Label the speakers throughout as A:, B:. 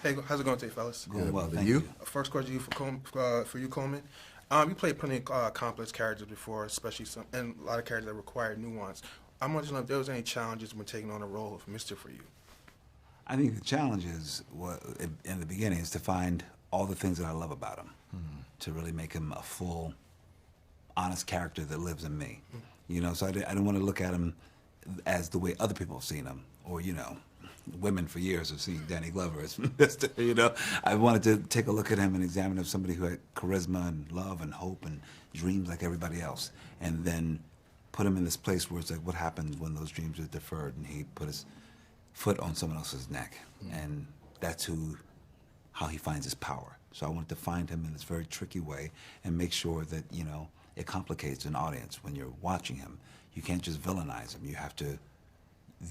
A: Hey, how's it going today, fellas?
B: Good. Well, thank
C: you?
B: you.
A: First question for you, Coleman. You played plenty of complex characters before, especially and a lot of characters that require nuance. I'm wondering if there was any challenges when taking on a role of Mister for you.
B: I think the challenge is, in the beginning, is to find all the things that I love about him, to really make him a full, honest character that lives in me. You know, so I didn't want to look at him as the way other people have seen him, or, you know, women for years have seen Danny Glover as Mr. You know, I wanted to take a look at him and examine him as somebody who had charisma and love and hope and dreams like everybody else, and then put him in this place where it's like, what happens when those dreams are deferred, and he put his foot on someone else's neck, and that's how he finds his power. So I wanted to find him in this very tricky way and make sure that, you know, it complicates an audience when you're watching him. You can't just villainize him. You have to,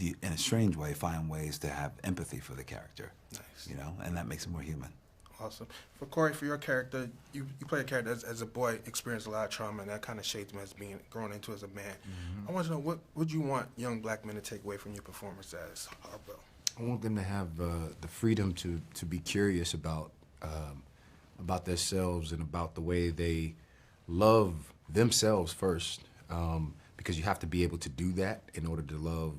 B: in a strange way, find ways to have empathy for the character.
A: Nice.
B: You know, and that makes him more human.
A: Awesome. For Corey, for your character, you play a character as a boy, experienced a lot of trauma, and that kind of shaped him as being grown into as a man. I want to know, what would you want young black men to take away from your performance as Harpo?
C: I want them to have the freedom to be curious about themselves and about the way they love themselves first, because you have to be able to do that in order to love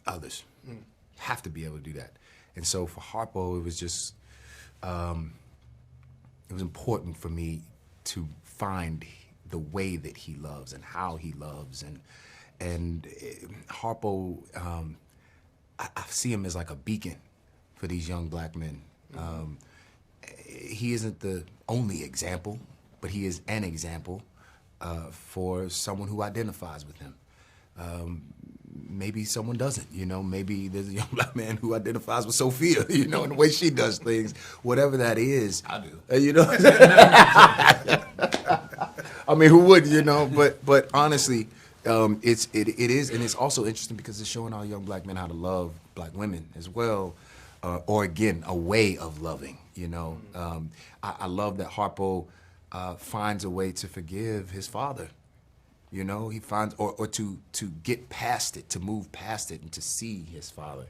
C: others. You have to be able to do that. And so for Harpo, it was just, it was important for me to find the way that he loves and how he loves. And Harpo, I see him as like a beacon for these young black men. He isn't the only example, but he is an example for someone who identifies with him. Maybe someone doesn't, you know, maybe there's a young black man who identifies with Sophia, you know, and the way she does things, whatever that is.
B: I do.
C: You know, I mean, who would, you know, but honestly, it is, and it's also interesting because it's showing our young black men how to love black women as well, or again, a way of loving, you know. I love that Harpo finds a way to forgive his father. You know, he finds, or to get past it, to move past it and to see his father.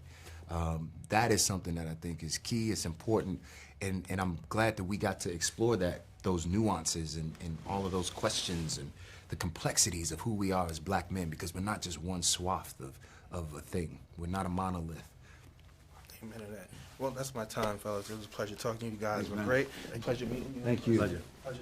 C: That is something that I think is key, it's important, and I'm glad that we got to explore those nuances and all of those questions and the complexities of who we are as black men, because we're not just one swath of a thing. We're not a monolith.
A: Amen to that. Well, that's my time, fellas. It was a pleasure talking to you guys. It was great. A pleasure meeting you.
B: Thank you.
C: Pleasure.
A: Pleasure.